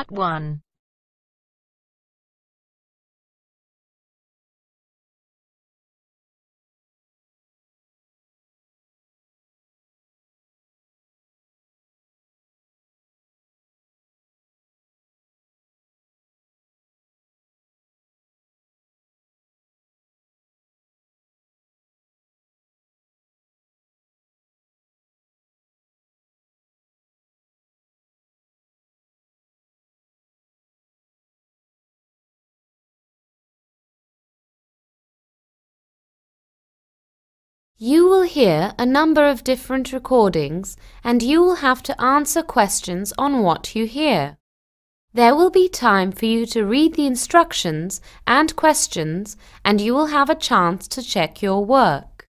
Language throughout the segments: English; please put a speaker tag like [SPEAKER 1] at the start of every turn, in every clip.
[SPEAKER 1] Part 1. You will hear a number of different recordings and you will have to answer questions on what you hear. There will be time for you to read the instructions and questions and you will have a chance to check your work.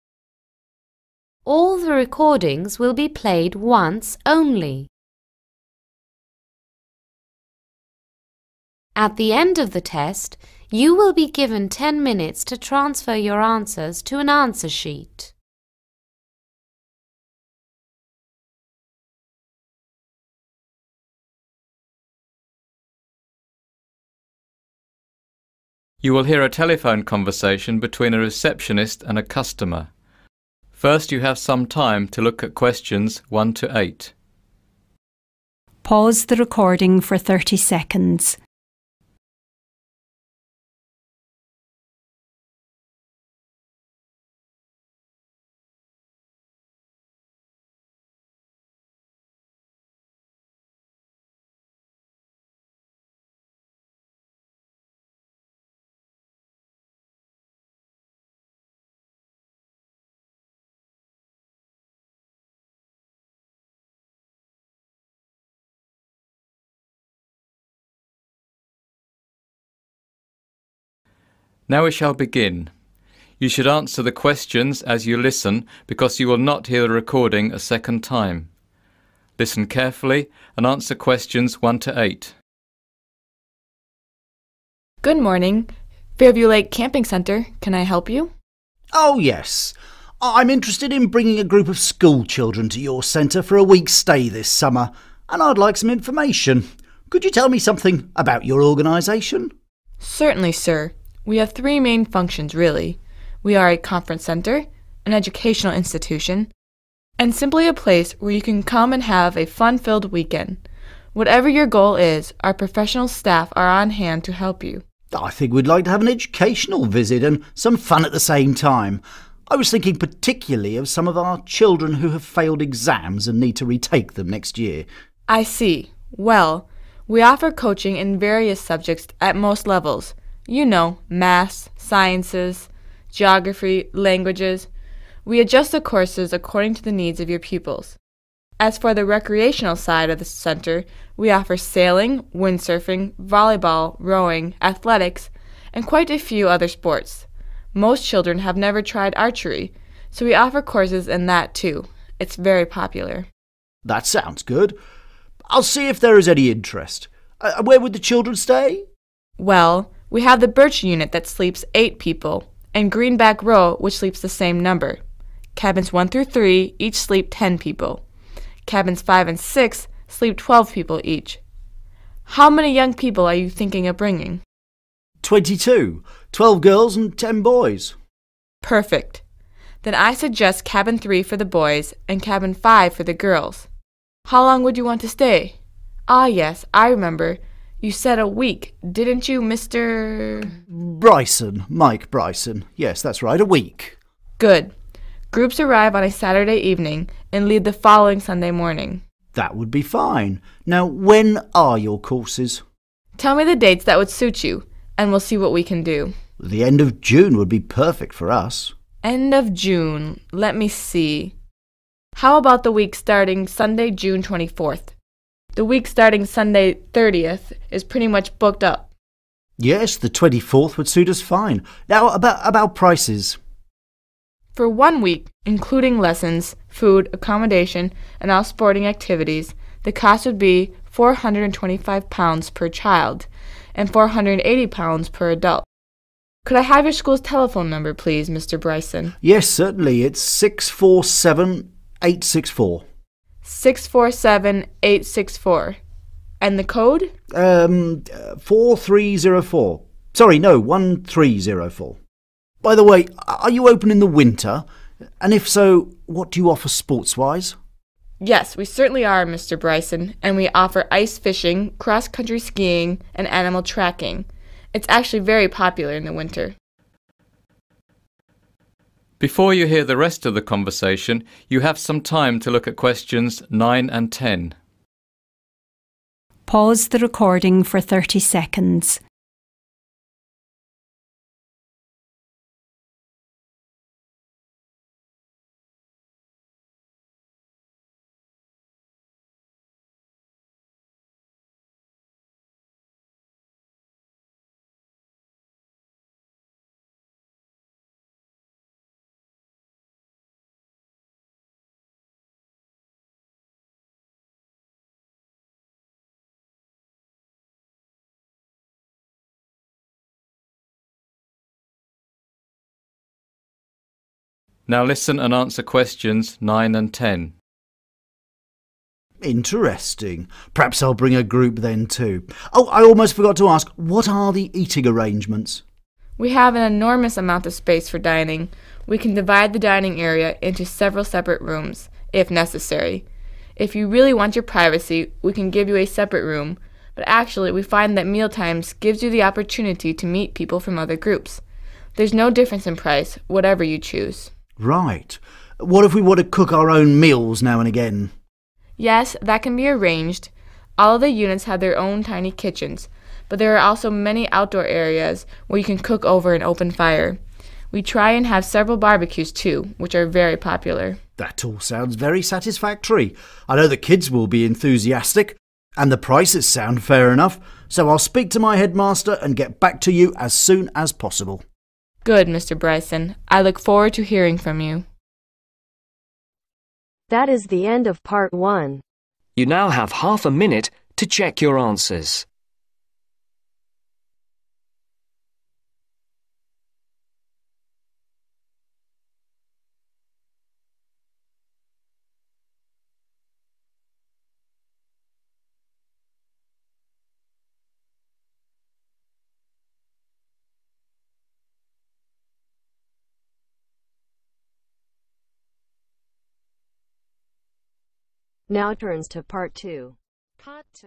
[SPEAKER 1] All the recordings will be played once only. At the end of the test, you will be given 10 minutes to transfer your answers to an answer sheet.
[SPEAKER 2] You will hear a telephone conversation between a receptionist and a customer. First, you have some time to look at questions 1 to 8.
[SPEAKER 3] Pause the recording for 30 seconds.
[SPEAKER 2] Now we shall begin. You should answer the questions as you listen because you will not hear the recording a second time. Listen carefully and answer questions 1 to 8.
[SPEAKER 4] Good morning. Fairview Lake Camping Center. Can I help you?
[SPEAKER 5] Oh, yes. I'm interested in bringing a group of school children to your centre for a week's stay this summer, and I'd like some information. Could you tell me something about your organisation?
[SPEAKER 4] Certainly, sir. We have 3 main functions, really. We are a conference center, an educational institution, and simply a place where you can come and have a fun-filled weekend. Whatever your goal is, our professional staff are on hand to help you.
[SPEAKER 5] I think we'd like to have an educational visit and some fun at the same time. I was thinking particularly of some of our children who have failed exams and need to retake them next year.
[SPEAKER 4] I see. Well, we offer coaching in various subjects at most levels. You know, maths, sciences, geography, languages. We adjust the courses according to the needs of your pupils. As for the recreational side of the center, we offer sailing, windsurfing, volleyball, rowing, athletics, and quite a few other sports. Most children have never tried archery, so we offer courses in that too. It's very popular.
[SPEAKER 5] That sounds good. I'll see if there is any interest. Where would the children stay?
[SPEAKER 4] Well, we have the Birch unit that sleeps 8 people, and Greenback Row, which sleeps the same number. Cabins 1 through 3 each sleep 10 people. Cabins 5 and 6 sleep 12 people each. How many young people are you thinking of bringing?
[SPEAKER 5] 22. 12 girls and 10 boys.
[SPEAKER 4] Perfect. Then I suggest cabin 3 for the boys and cabin 5 for the girls. How long would you want to stay? Ah, yes, I remember. You said a week, didn't you, Mr.
[SPEAKER 5] Bryson, Mike Bryson. Yes, that's right, a week.
[SPEAKER 4] Good. Groups arrive on a Saturday evening and leave the following Sunday morning.
[SPEAKER 5] That would be fine. Now, when are your courses?
[SPEAKER 4] Tell me the dates that would suit you, and we'll see what we can do.
[SPEAKER 5] The end of June would be perfect for us.
[SPEAKER 4] End of June. Let me see. How about the week starting Sunday, June 24th? The week starting Sunday 30th is pretty much booked up.
[SPEAKER 5] Yes, the 24th would suit us fine. Now, about prices.
[SPEAKER 4] For 1 week, including lessons, food, accommodation, and all sporting activities, the cost would be £425 per child and £480 per adult. Could I have your school's telephone number, please, Mr. Bryson?
[SPEAKER 5] Yes, certainly. It's 647-864.
[SPEAKER 4] 647-864. And the code?
[SPEAKER 5] 4304. Sorry, no, 1304. By the way, are you open in the winter? And if so, what do you offer sports-wise?
[SPEAKER 4] Yes, we certainly are, Mr. Bryson, and we offer ice fishing, cross-country skiing, and animal tracking. It's actually very popular in the winter.
[SPEAKER 2] Before you hear the rest of the conversation, you have some time to look at questions 9 and 10.
[SPEAKER 3] Pause the recording for 30 seconds.
[SPEAKER 2] Now listen and answer questions 9 and 10.
[SPEAKER 5] Interesting. Perhaps I'll bring a group then too. Oh, I almost forgot to ask, what are the eating arrangements?
[SPEAKER 4] We have an enormous amount of space for dining. We can divide the dining area into several separate rooms, if necessary. If you really want your privacy, we can give you a separate room, but actually we find that mealtimes gives you the opportunity to meet people from other groups. There's no difference in price, whatever you choose.
[SPEAKER 5] Right. What if we want to cook our own meals now and again?
[SPEAKER 4] Yes, that can be arranged. All of the units have their own tiny kitchens, but there are also many outdoor areas where you can cook over an open fire. We try and have several barbecues too, which are very popular.
[SPEAKER 5] That all sounds very satisfactory. I know the kids will be enthusiastic, and the prices sound fair enough, so I'll speak to my headmaster and get back to you as soon as possible.
[SPEAKER 4] Good, Mr. Bryson. I look forward to hearing from you.
[SPEAKER 6] That is the end of part 1.
[SPEAKER 7] You now have half a minute to check your answers.
[SPEAKER 6] Now turns to part 2.
[SPEAKER 1] Part 2.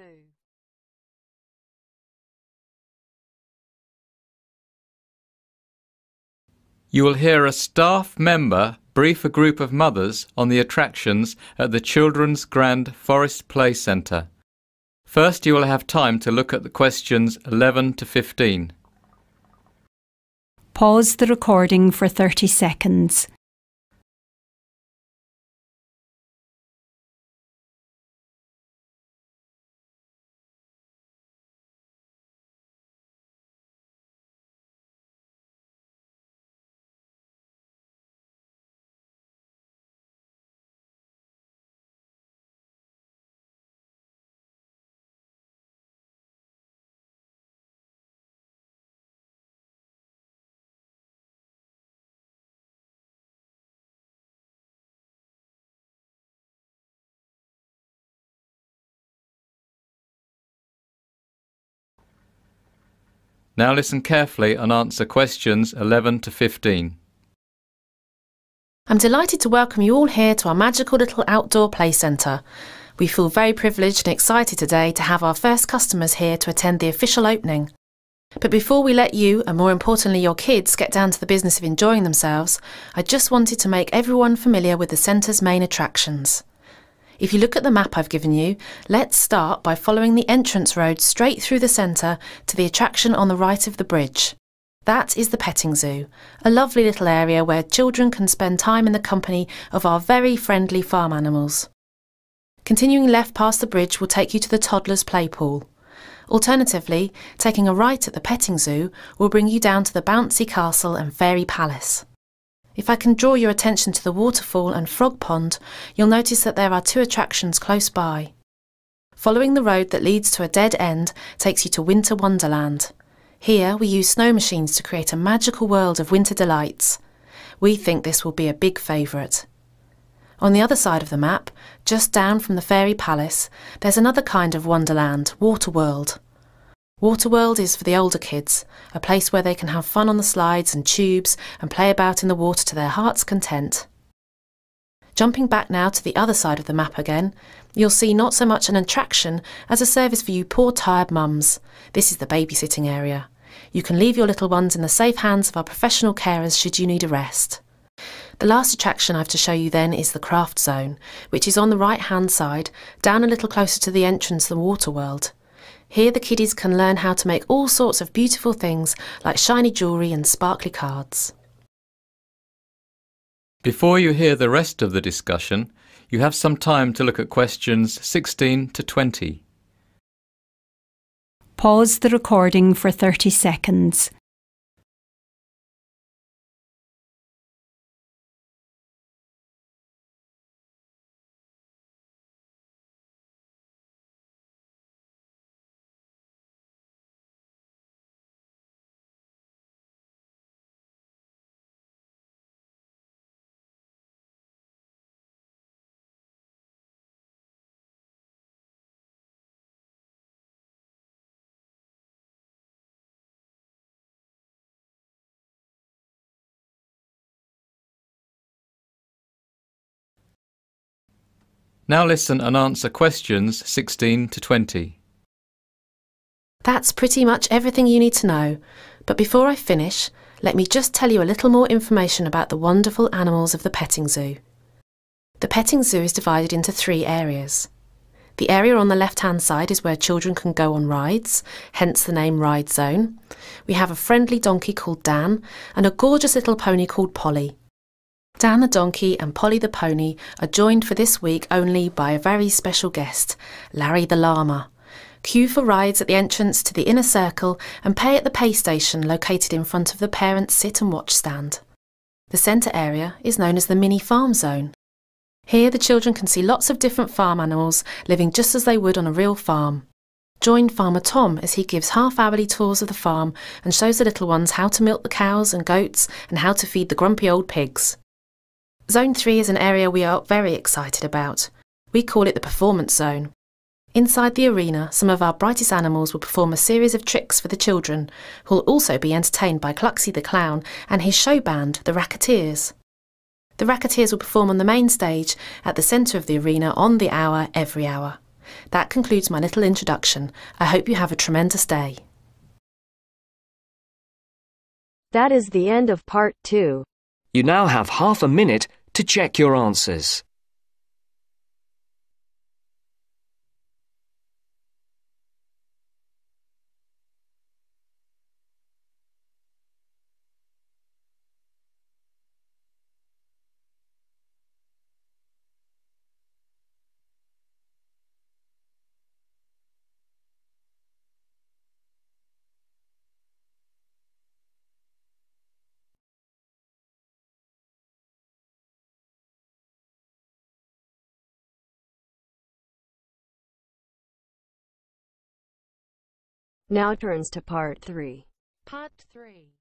[SPEAKER 2] You will hear a staff member brief a group of mothers on the attractions at the Children's Grand Forest Play Centre. First, you will have time to look at the questions 11 to 15.
[SPEAKER 3] Pause the recording for 30 seconds.
[SPEAKER 2] Now listen carefully and answer questions 11 to 15.
[SPEAKER 8] I'm delighted to welcome you all here to our magical little outdoor play centre. We feel very privileged and excited today to have our first customers here to attend the official opening. But before we let you, and more importantly your kids, get down to the business of enjoying themselves, I just wanted to make everyone familiar with the centre's main attractions. If you look at the map I've given you, let's start by following the entrance road straight through the centre to the attraction on the right of the bridge. That is the petting zoo, a lovely little area where children can spend time in the company of our very friendly farm animals. Continuing left past the bridge will take you to the toddler's play pool. Alternatively, taking a right at the petting zoo will bring you down to the bouncy castle and fairy palace. If I can draw your attention to the waterfall and frog pond, you'll notice that there are 2 attractions close by. Following the road that leads to a dead end takes you to Winter Wonderland. Here we use snow machines to create a magical world of winter delights. We think this will be a big favourite. On the other side of the map, just down from the Fairy Palace, there's another kind of wonderland, Waterworld. Waterworld is for the older kids, a place where they can have fun on the slides and tubes and play about in the water to their heart's content. Jumping back now to the other side of the map again, you'll see not so much an attraction as a service for you poor tired mums. This is the babysitting area. You can leave your little ones in the safe hands of our professional carers should you need a rest. The last attraction I have to show you then is the craft zone, which is on the right hand side, down a little closer to the entrance to the Waterworld. Here the kiddies can learn how to make all sorts of beautiful things like shiny jewellery and sparkly cards.
[SPEAKER 2] Before you hear the rest of the discussion, you have some time to look at questions 16 to 20.
[SPEAKER 3] Pause the recording for 30 seconds.
[SPEAKER 2] Now listen and answer questions 16 to 20.
[SPEAKER 8] That's pretty much everything you need to know, but before I finish, let me just tell you a little more information about the wonderful animals of the petting zoo. The petting zoo is divided into 3 areas. The area on the left-hand side is where children can go on rides, hence the name Ride Zone. We have a friendly donkey called Dan and a gorgeous little pony called Polly. Dan the donkey and Polly the pony are joined for this week only by a very special guest, Larry the llama. Queue for rides at the entrance to the inner circle and pay at the pay station located in front of the parents' sit and watch stand. The centre area is known as the mini farm zone. Here the children can see lots of different farm animals living just as they would on a real farm. Join Farmer Tom as he gives half-hourly tours of the farm and shows the little ones how to milk the cows and goats and how to feed the grumpy old pigs. Zone 3 is an area we are very excited about. We call it the Performance Zone. Inside the arena, some of our brightest animals will perform a series of tricks for the children, who will also be entertained by Cluxy the Clown and his show band, the Racketeers. The Racketeers will perform on the main stage at the centre of the arena on the hour, every hour. That concludes my little introduction. I hope you have a tremendous day.
[SPEAKER 6] That is the end of part 2.
[SPEAKER 7] You now have half a minute to check your answers.
[SPEAKER 6] Now turns to part 3.
[SPEAKER 1] Part 3.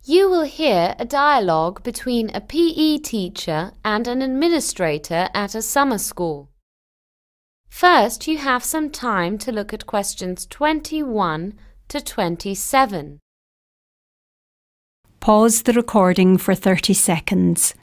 [SPEAKER 1] You will hear a dialogue between a PE teacher and an administrator at a summer school. First, you have some time to look at questions 21 to 27.
[SPEAKER 3] Pause the recording for 30 seconds.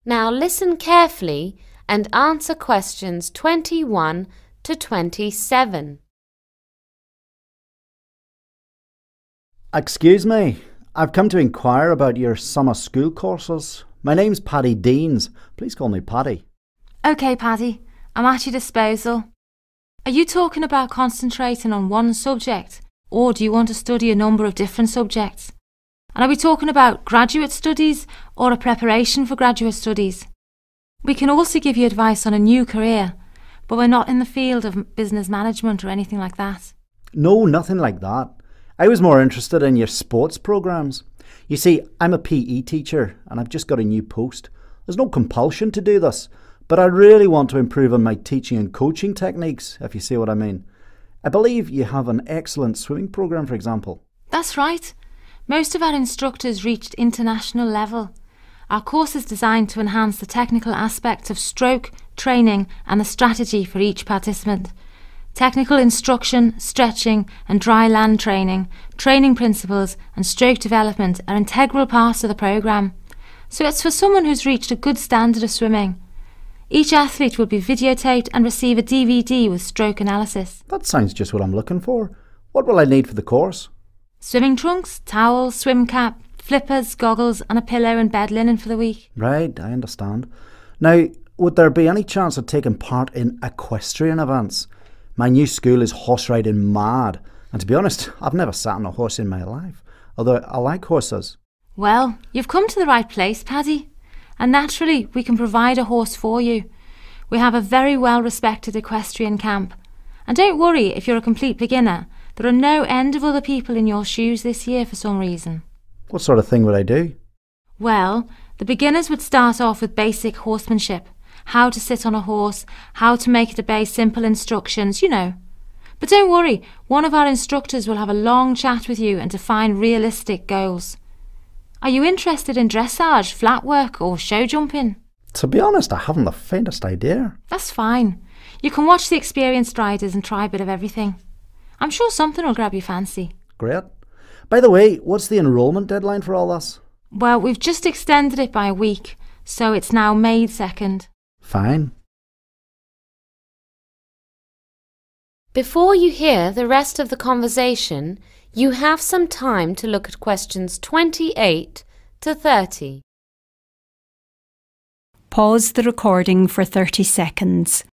[SPEAKER 1] Now listen carefully and answer questions 21 to 27.
[SPEAKER 5] Excuse me, I've come to inquire about your summer school courses. My name's Paddy Deans. Please call me Paddy.
[SPEAKER 4] OK, Paddy. I'm at your disposal.
[SPEAKER 1] Are you talking about concentrating on one subject, or do you want to study a number of different subjects? And are we talking about graduate studies or a preparation for graduate studies? We can also give you advice on a new career, but we're not in the field of business management or anything like that.
[SPEAKER 5] No, nothing like that. I was more interested in your sports programmes. You see, I'm a PE teacher and I've just got a new post. There's no compulsion to do this, but I really want to improve on my teaching and coaching techniques, if you see what I mean. I believe you have an excellent swimming programme, for example.
[SPEAKER 1] That's right. Most of our instructors reached international level. Our course is designed to enhance the technical aspects of stroke, training and the strategy for each participant. Technical instruction, stretching and dry land training, training principles and stroke development are integral parts of the programme. So it's for someone who's reached a good standard of swimming. Each athlete will be videotaped and receive a DVD with stroke analysis.
[SPEAKER 5] That sounds just what I'm looking for. What will I need for the course?
[SPEAKER 1] Swimming trunks, towels, swim cap, flippers, goggles and a pillow and bed linen for the week.
[SPEAKER 5] Right, I understand. Now, would there be any chance of taking part in equestrian events? My new school is horse riding mad, and to be honest, I've never sat on a horse in my life, although I like horses.
[SPEAKER 1] Well, you've come to the right place, Paddy. And naturally, we can provide a horse for you. We have a very well-respected equestrian camp. And don't worry if you're a complete beginner. There are no end of other people in your shoes this year for some reason.
[SPEAKER 5] What sort of thing would I do?
[SPEAKER 1] Well, the beginners would start off with basic horsemanship. How to sit on a horse, how to make it obey simple instructions, you know. But don't worry, one of our instructors will have a long chat with you and define realistic goals. Are you interested in dressage, flat work or show jumping?
[SPEAKER 5] To be honest, I haven't the faintest idea.
[SPEAKER 1] That's fine. You can watch the experienced riders and try a bit of everything. I'm sure something will grab your fancy.
[SPEAKER 5] Great. By the way, what's the enrolment deadline for all this?
[SPEAKER 1] Well, we've just extended it by a week, so it's now May 2nd.
[SPEAKER 5] Fine.
[SPEAKER 1] Before you hear the rest of the conversation, you have some time to look at questions 28 to 30.
[SPEAKER 3] Pause the recording for 30 seconds.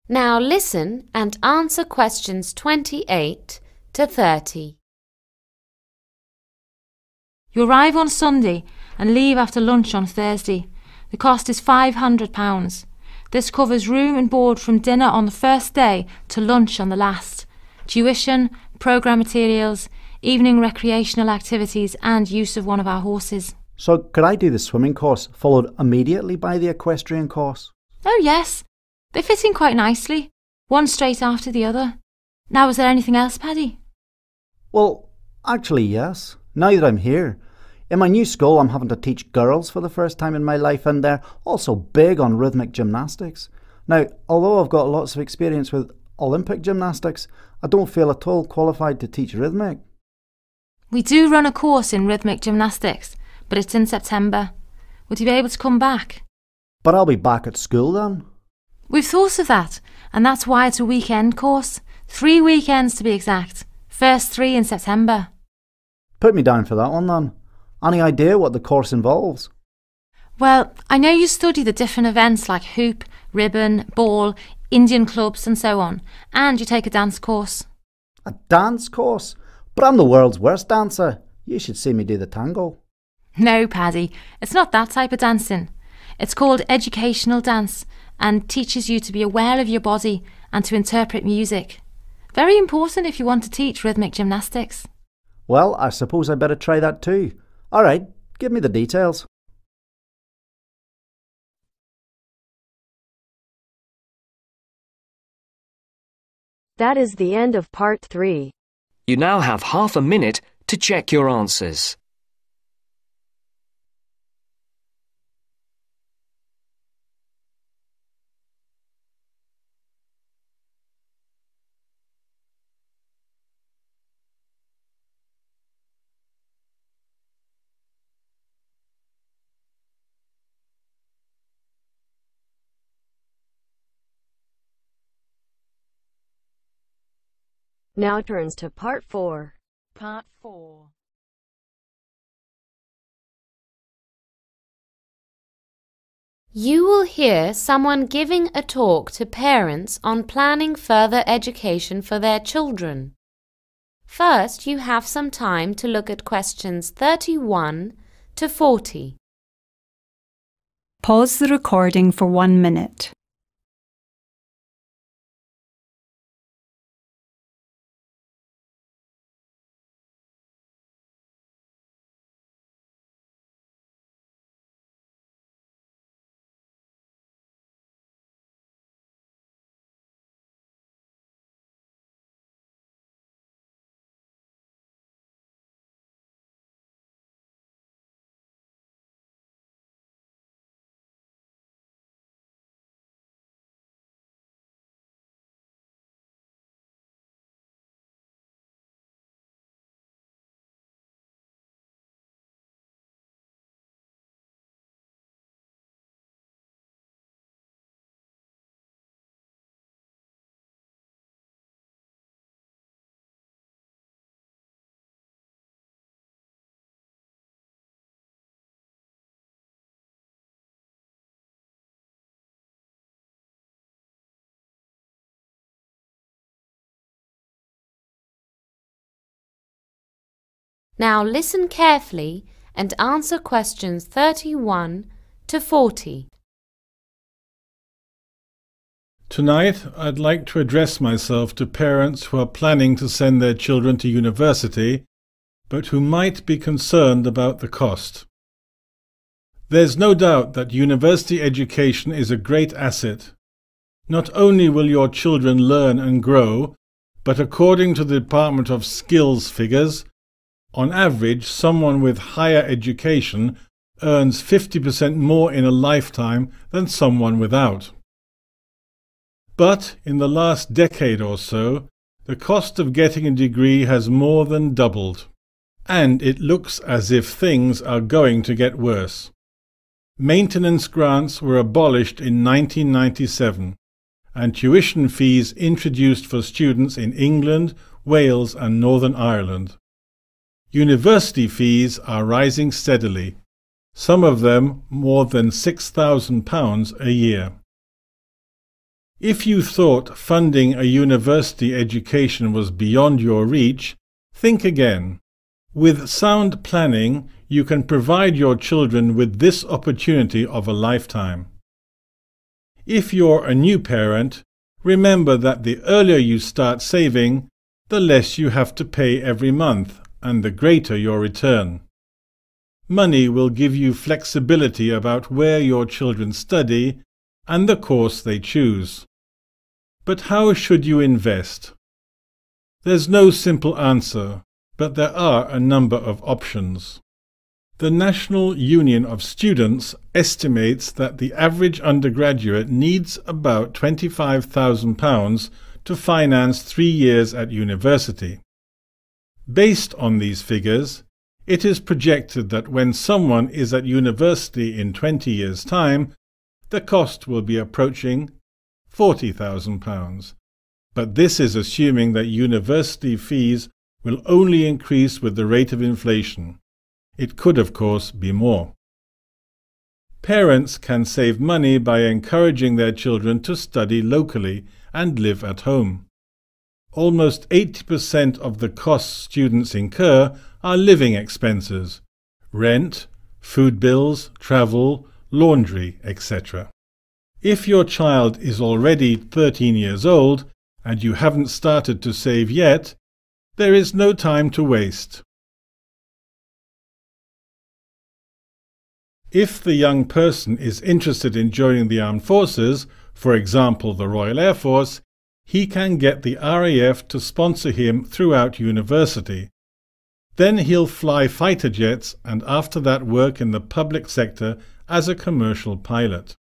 [SPEAKER 1] Now listen and answer questions 28 to 30. You arrive on Sunday and leave after lunch on Thursday. The cost is £500. This covers room and board from dinner on the first day to lunch on the last, tuition, programme materials, evening recreational activities and use of one of our horses.
[SPEAKER 5] So could I do the swimming course followed immediately by the equestrian course?
[SPEAKER 1] Oh yes, they fit in quite nicely, one straight after the other. Now, is there anything else, Paddy?
[SPEAKER 5] Well, actually yes. Now that I'm here. In my new school I'm having to teach girls for the first time in my life, and they're also big on rhythmic gymnastics. Now, although I've got lots of experience with Olympic gymnastics, I don't feel at all qualified to teach rhythmic.
[SPEAKER 1] We do run a course in rhythmic gymnastics, but it's in September. Would you be able to come back?
[SPEAKER 5] But I'll be back at school then.
[SPEAKER 1] We've thought of that, and that's why it's a weekend course. 3 weekends to be exact. First 3 in September.
[SPEAKER 5] Put me down for that one then. Any idea what the course involves?
[SPEAKER 1] Well, I know you study the different events like hoop, ribbon, ball, Indian clubs and so on, and you take a dance course.
[SPEAKER 5] A dance course? But I'm the world's worst dancer. You should see me do the tango.
[SPEAKER 1] No, Paddy, it's not that type of dancing. It's called educational dance and teaches you to be aware of your body and to interpret music. Very important if you want to teach rhythmic gymnastics.
[SPEAKER 5] Well, I suppose I better try that too. All right, give me the details.
[SPEAKER 6] That is the end of part 3.
[SPEAKER 7] You now have half a minute to check your answers.
[SPEAKER 6] Now turns to Part 4.
[SPEAKER 8] Part 4.
[SPEAKER 1] You will hear someone giving a talk to parents on planning further education for their children. First, you have some time to look at questions 31 to 40.
[SPEAKER 3] Pause the recording for 1 minute.
[SPEAKER 1] Now listen carefully and answer questions 31 to 40.
[SPEAKER 9] Tonight, I'd like to address myself to parents who are planning to send their children to university, but who might be concerned about the cost. There's no doubt that university education is a great asset. Not only will your children learn and grow, but according to the Department of Skills figures, on average, someone with higher education earns 50% more in a lifetime than someone without. But in the last decade or so, the cost of getting a degree has more than doubled, and it looks as if things are going to get worse. Maintenance grants were abolished in 1997, and tuition fees introduced for students in England, Wales and Northern Ireland. University fees are rising steadily, some of them more than £6,000 a year. If you thought funding a university education was beyond your reach, think again. With sound planning, you can provide your children with this opportunity of a lifetime. If you're a new parent, remember that the earlier you start saving, the less you have to pay every month, and the greater your return. Money will give you flexibility about where your children study and the course they choose. But how should you invest? There's no simple answer, but there are a number of options. The National Union of Students estimates that the average undergraduate needs about £25,000 to finance 3 years at university. Based on these figures, it is projected that when someone is at university in 20 years' time, the cost will be approaching £40,000. But this is assuming that university fees will only increase with the rate of inflation. It could, of course, be more. Parents can save money by encouraging their children to study locally and live at home. Almost 80% of the costs students incur are living expenses: rent, food bills, travel, laundry, etc. If your child is already 13 years old and you haven't started to save yet, there is no time to waste. If the young person is interested in joining the armed forces, for example the Royal Air Force, he can get the RAF to sponsor him throughout university. Then he'll fly fighter jets and after that work in the public sector as a commercial pilot.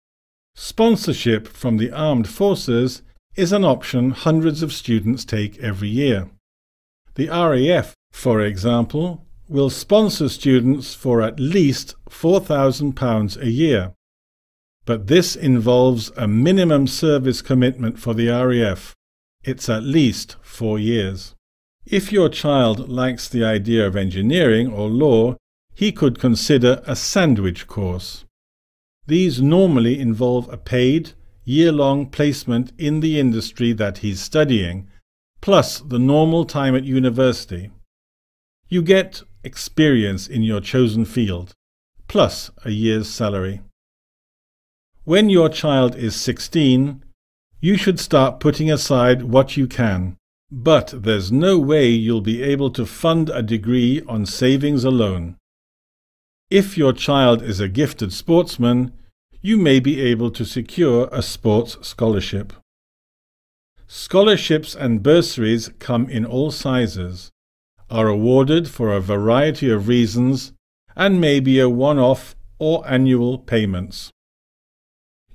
[SPEAKER 9] Sponsorship from the armed forces is an option hundreds of students take every year. The RAF, for example, will sponsor students for at least £4,000 a year. But this involves a minimum service commitment for the RAF. It's at least 4 years. If your child likes the idea of engineering or law, he could consider a sandwich course. These normally involve a paid, year-long placement in the industry that he's studying, plus the normal time at university. You get experience in your chosen field, plus a year's salary. When your child is 16, you should start putting aside what you can, but there's no way you'll be able to fund a degree on savings alone. If your child is a gifted sportsman, you may be able to secure a sports scholarship. Scholarships and bursaries come in all sizes, are awarded for a variety of reasons, and may be a one-off or annual payments.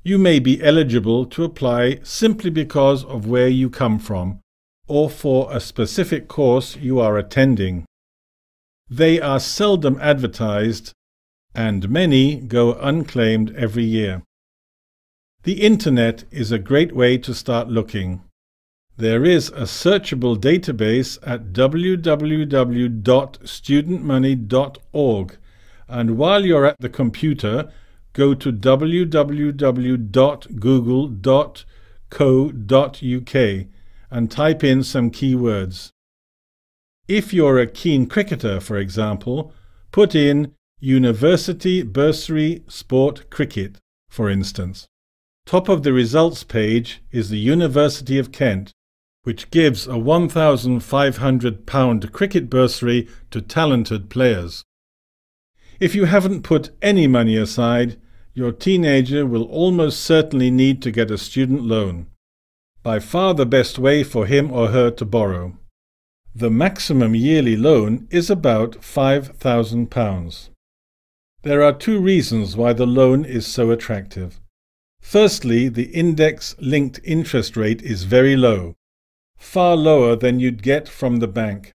[SPEAKER 9] You may be eligible to apply simply because of where you come from, or for a specific course you are attending. They are seldom advertised, and many go unclaimed every year. The Internet is a great way to start looking. There is a searchable database at www.studentmoney.org, and while you're at the computer, go to www.google.co.uk and type in some keywords. If you're a keen cricketer, for example, put in University Bursary Sport Cricket, for instance. Top of the results page is the University of Kent, which gives a £1,500 cricket bursary to talented players. If you haven't put any money aside, your teenager will almost certainly need to get a student loan. By far the best way for him or her to borrow. The maximum yearly loan is about £5,000. There are two reasons why the loan is so attractive. Firstly, the index-linked interest rate is very low, far lower than you'd get from the bank.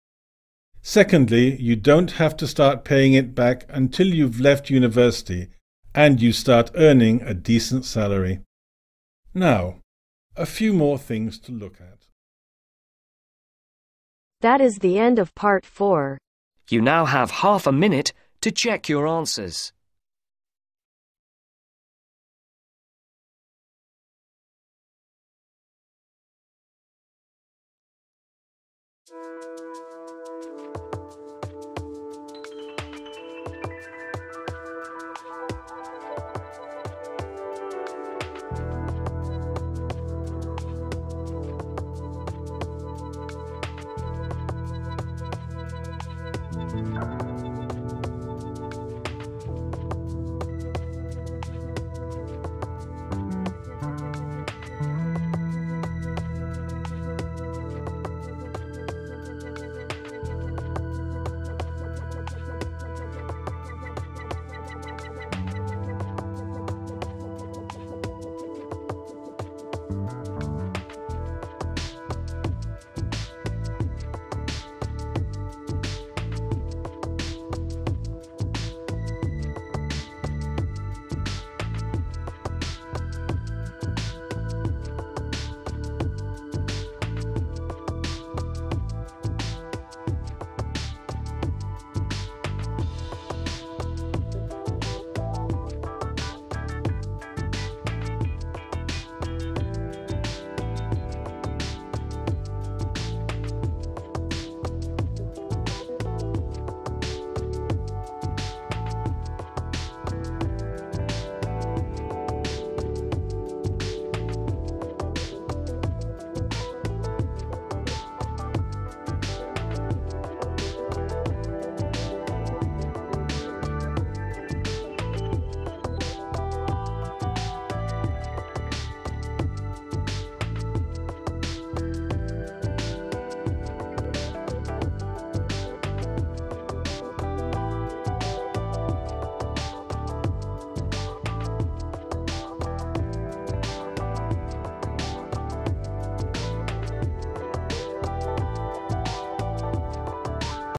[SPEAKER 9] Secondly, you don't have to start paying it back until you've left university and you start earning a decent salary. Now, a few more things to look at.
[SPEAKER 6] That is the end of part 4.
[SPEAKER 7] You now have half a minute to check your answers.